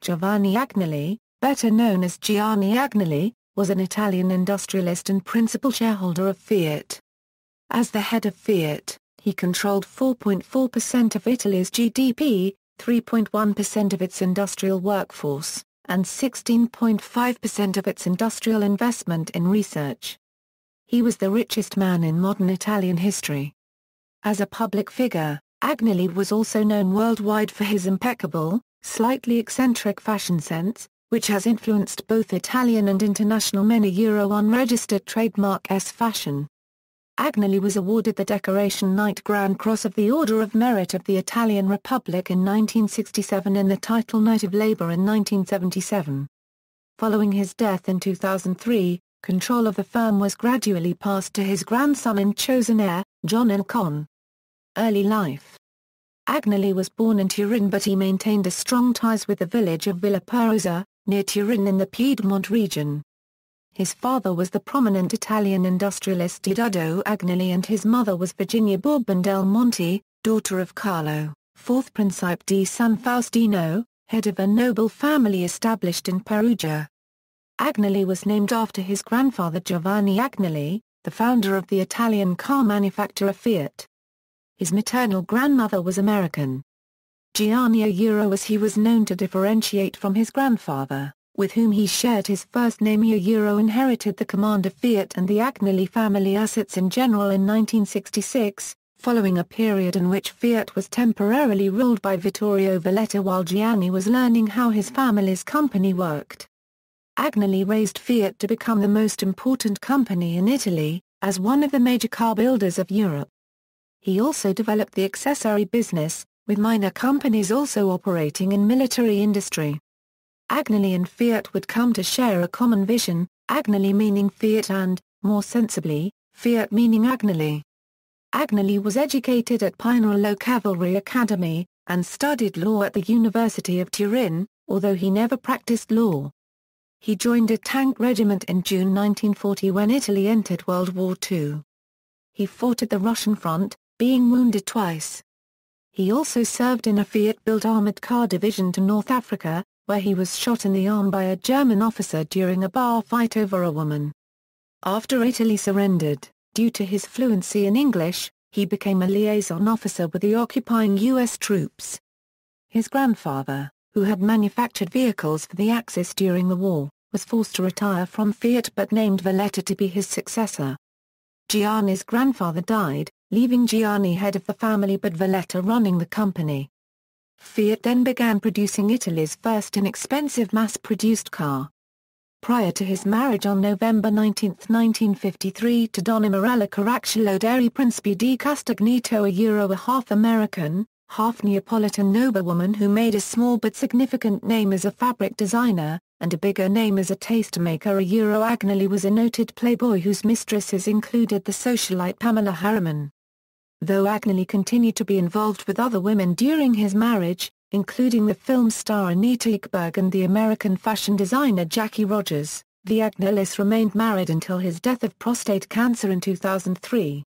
Giovanni Agnelli, better known as Gianni Agnelli, was an Italian industrialist and principal shareholder of Fiat. As the head of Fiat, he controlled 4.4% of Italy's GDP, 3.1% of its industrial workforce, and 16.5% of its industrial investment in research. He was the richest man in modern Italian history. As a public figure, Agnelli was also known worldwide for his impeccable, slightly eccentric fashion sense, which has influenced both Italian and international many unregistered trademark fashion. Agnelli was awarded the Decoration Knight Grand Cross of the Order of Merit of the Italian Republic in 1967 and the title Knight of Labour in 1977. Following his death in 2003, control of the firm was gradually passed to his grandson and chosen heir, Gianni. Early life. Agnelli was born in Turin but he maintained a strong ties with the village of Villa Perosa, near Turin in the Piedmont region. His father was the prominent Italian industrialist Edoardo Agnelli and his mother was Virginia Bourbon del Monte, daughter of Carlo, 4th Principe di San Faustino, head of a noble family established in Perugia. Agnelli was named after his grandfather Giovanni Agnelli, the founder of the Italian car manufacturer Fiat. His maternal grandmother was American. Gianni Agnelli, as he was known to differentiate from his grandfather, with whom he shared his first name. Agnelli inherited the command of Fiat and the Agnelli family assets in general in 1966, following a period in which Fiat was temporarily ruled by Vittorio Valletta while Gianni was learning how his family's company worked. Agnelli raised Fiat to become the most important company in Italy, as one of the major car builders of Europe. He also developed the accessory business, with minor companies also operating in military industry. Agnelli and Fiat would come to share a common vision, Agnelli meaning Fiat and, more sensibly, Fiat meaning Agnelli. Agnelli was educated at Pinerolo Cavalry Academy, and studied law at the University of Turin, although he never practiced law. He joined a tank regiment in June 1940 when Italy entered World War II. He fought at the Russian front, being wounded twice. He also served in a Fiat-built armored car division to North Africa, where he was shot in the arm by a German officer during a bar fight over a woman. After Italy surrendered, due to his fluency in English, he became a liaison officer with the occupying U.S. troops. His grandfather, who had manufactured vehicles for the Axis during the war, was forced to retire from Fiat but named Valletta to be his successor. Gianni's grandfather died, leaving Gianni head of the family but Valletta running the company. Fiat then began producing Italy's first inexpensive mass-produced car. Prior to his marriage on November 19, 1953 to Donna Morella Caracciolo dei Principi di Castagnito, a half American, half Neapolitan noblewoman who made a small but significant name as a fabric designer, and a bigger name as a tastemaker. Agnelli was a noted playboy whose mistresses included the socialite Pamela Harriman. Though Agnelli continued to be involved with other women during his marriage, including the film star Anita Ekberg and the American fashion designer Jackie Rogers, the Agnellis remained married until his death of prostate cancer in 2003.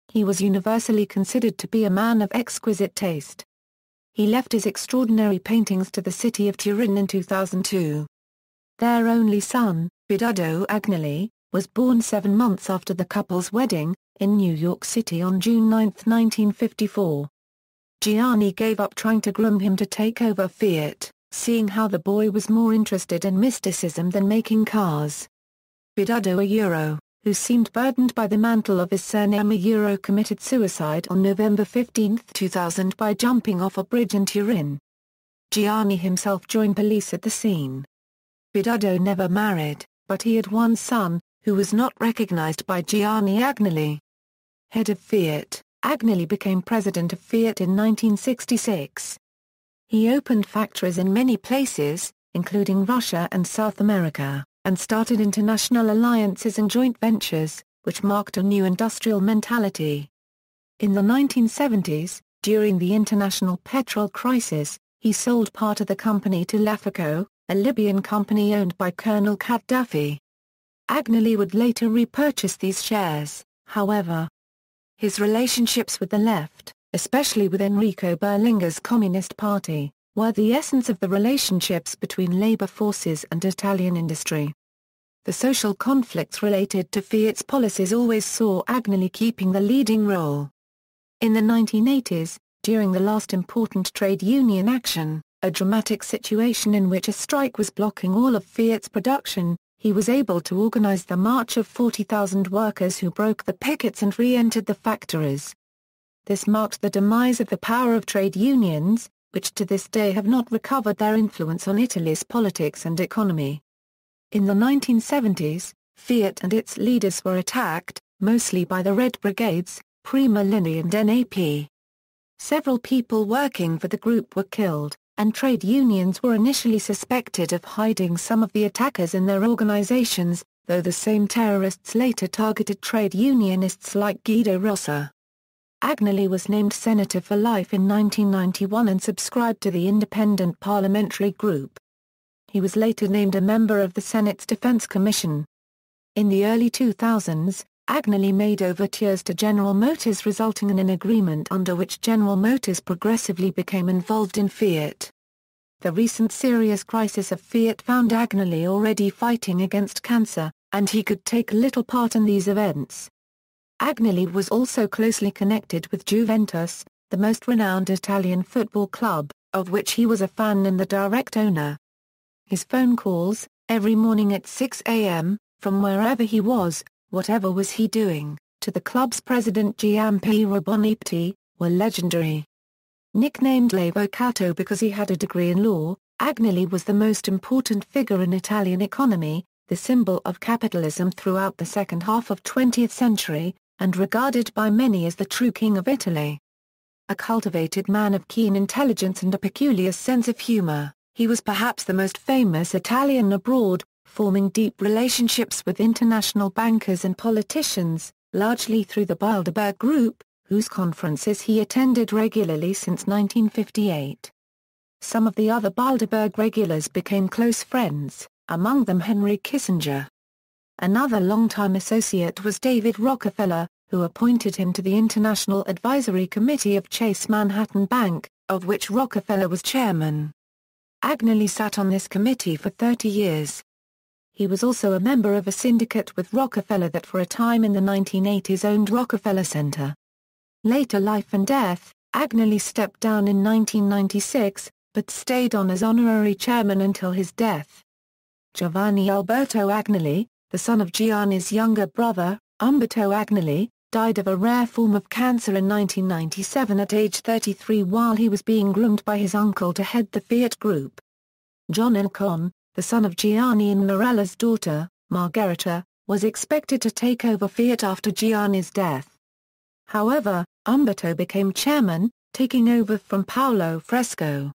He was universally considered to be a man of exquisite taste. He left his extraordinary paintings to the city of Turin in 2002. Their only son, Edoardo Agnelli, was born 7 months after the couple's wedding, in New York City on June 9, 1954. Gianni gave up trying to groom him to take over Fiat, seeing how the boy was more interested in mysticism than making cars. Edoardo, who seemed burdened by the mantle of his surname, committed suicide on November 15, 2000 by jumping off a bridge in Turin. Gianni himself joined police at the scene. Edoardo never married, but he had one son, who was not recognized by Gianni Agnelli. Head of Fiat, Agnelli became president of Fiat in 1966. He opened factories in many places, including Russia and South America, and started international alliances and joint ventures, which marked a new industrial mentality. In the 1970s, during the international petrol crisis, he sold part of the company to Lafico, a Libyan company owned by Colonel Gaddafi. Agnelli would later repurchase these shares, however. His relationships with the left, especially with Enrico Berlinguer's Communist Party, were the essence of the relationships between labor forces and Italian industry. The social conflicts related to Fiat's policies always saw Agnelli keeping the leading role. In the 1980s, during the last important trade union action, a dramatic situation in which a strike was blocking all of Fiat's production, he was able to organize the march of 40,000 workers who broke the pickets and re-entered the factories. This marked the demise of the power of trade unions, which to this day have not recovered their influence on Italy's politics and economy. In the 1970s, Fiat and its leaders were attacked, mostly by the Red Brigades, Prima Linea and NAP. Several people working for the group were killed, and trade unions were initially suspected of hiding some of the attackers in their organizations, though the same terrorists later targeted trade unionists like Guido Rossa. Agnelli was named senator for life in 1991 and subscribed to the Independent Parliamentary Group. He was later named a member of the Senate's Defense Commission. In the early 2000s, Agnelli made overtures to General Motors, resulting in an agreement under which General Motors progressively became involved in Fiat. The recent serious crisis of Fiat found Agnelli already fighting against cancer, and he could take little part in these events. Agnelli was also closely connected with Juventus, the most renowned Italian football club, of which he was a fan and the direct owner. His phone calls, every morning at 6 a.m., from wherever he was, whatever was he doing, to the club's president Gianpiero Bonipti, were legendary. Nicknamed l'Avvocato because he had a degree in law, Agnelli was the most important figure in Italian economy, the symbol of capitalism throughout the second half of 20th century, and regarded by many as the true king of Italy. A cultivated man of keen intelligence and a peculiar sense of humor, he was perhaps the most famous Italian abroad, forming deep relationships with international bankers and politicians, largely through the Bilderberg Group, whose conferences he attended regularly since 1958. Some of the other Bilderberg regulars became close friends, among them Henry Kissinger. Another longtime associate was David Rockefeller, who appointed him to the International Advisory Committee of Chase Manhattan Bank, of which Rockefeller was chairman. Agnelli sat on this committee for 30 years. He was also a member of a syndicate with Rockefeller that for a time in the 1980s owned Rockefeller Center. Later life and death, Agnelli stepped down in 1996, but stayed on as honorary chairman until his death. Giovanni Alberto Agnelli, the son of Gianni's younger brother, Umberto Agnelli, died of a rare form of cancer in 1997 at age 33 while he was being groomed by his uncle to head the Fiat Group. John Elkann, the son of Gianni and Morella's daughter, Margherita, was expected to take over Fiat after Gianni's death. However, Umberto became chairman, taking over from Paolo Fresco.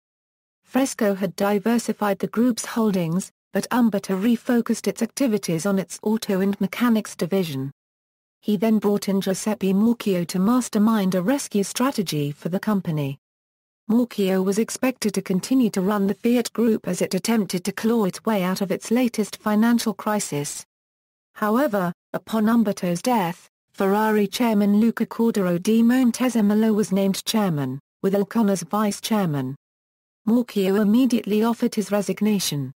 Fresco had diversified the group's holdings, but Umberto refocused its activities on its auto and mechanics division. He then brought in Giuseppe Morchio to mastermind a rescue strategy for the company. Morchio was expected to continue to run the Fiat Group as it attempted to claw its way out of its latest financial crisis. However, upon Umberto's death, Ferrari chairman Luca Cordero di Montezemolo was named chairman, with Elkann as vice chairman. Morchio immediately offered his resignation.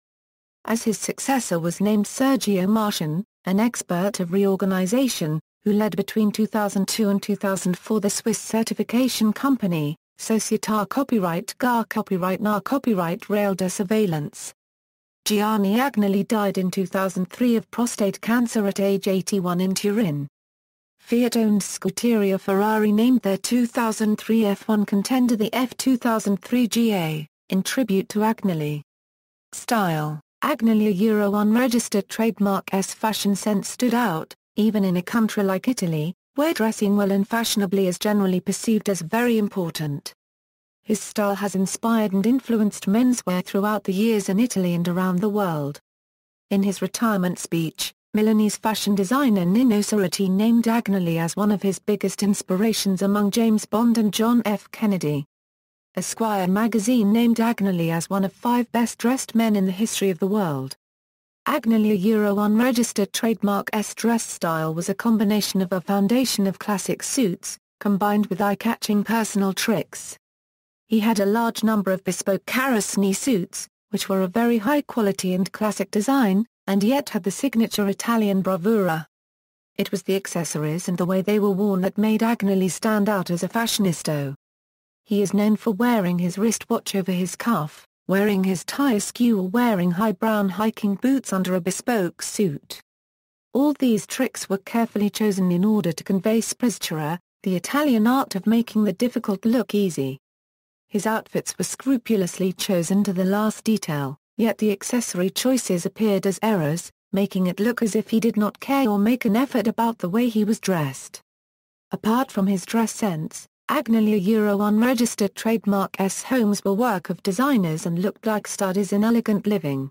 As his successor was named Sergio Marchionne, an expert of reorganization, who led between 2002 and 2004 the Swiss certification company, Società Copyright Gar Copyright Na Copyright Rail de Surveillance. Gianni Agnelli died in 2003 of prostate cancer at age 81 in Turin. Fiat-owned Scuderia Ferrari named their 2003 F1 contender the F2003 GA, in tribute to Agnelli. Style: Agnelli, a Euro unregistered trademark. Fashion sense stood out, even in a country like Italy, where dressing well and fashionably is generally perceived as very important. His style has inspired and influenced menswear throughout the years in Italy and around the world. In his retirement speech, Milanese fashion designer Nino Cerati named Agnelli as one of his biggest inspirations among James Bond and John F. Kennedy. Esquire magazine named Agnelli as one of 5 best-dressed men in the history of the world. Agnelli, a Euro unregistered trademark. Dress style was a combination of a foundation of classic suits, combined with eye-catching personal tricks. He had a large number of bespoke Carosni suits, which were of very high quality and classic design, and yet had the signature Italian bravura. It was the accessories and the way they were worn that made Agnelli stand out as a fashionista. He is known for wearing his wristwatch over his cuff, wearing his tie askew or wearing high brown hiking boots under a bespoke suit. All these tricks were carefully chosen in order to convey sprezzatura, the Italian art of making the difficult look easy. His outfits were scrupulously chosen to the last detail, yet the accessory choices appeared as errors, making it look as if he did not care or make an effort about the way he was dressed. Apart from his dress sense, Agnelli's unregistered trademark homes were work of designers and looked like studies in elegant living.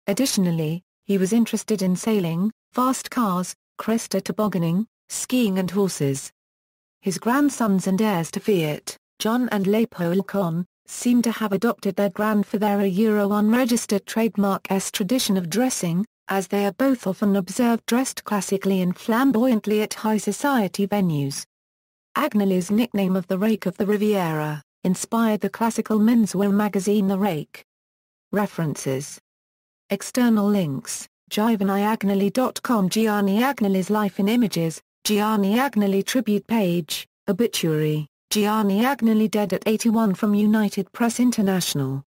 Additionally, he was interested in sailing, fast cars, cresta tobogganing, skiing and horses. His grandsons and heirs to Fiat, John and Leopold Kohn, seem to have adopted their grandfather unregistered trademark's tradition of dressing, as they are both often observed dressed classically and flamboyantly at high society venues. Agnelli's nickname of the Rake of the Riviera inspired the classical menswear magazine The Rake. References. External links: GiovanniAgnelli.com, Gianni Agnelli's life in images, Gianni Agnelli tribute page, obituary, Gianni Agnelli dead at 81 from United Press International.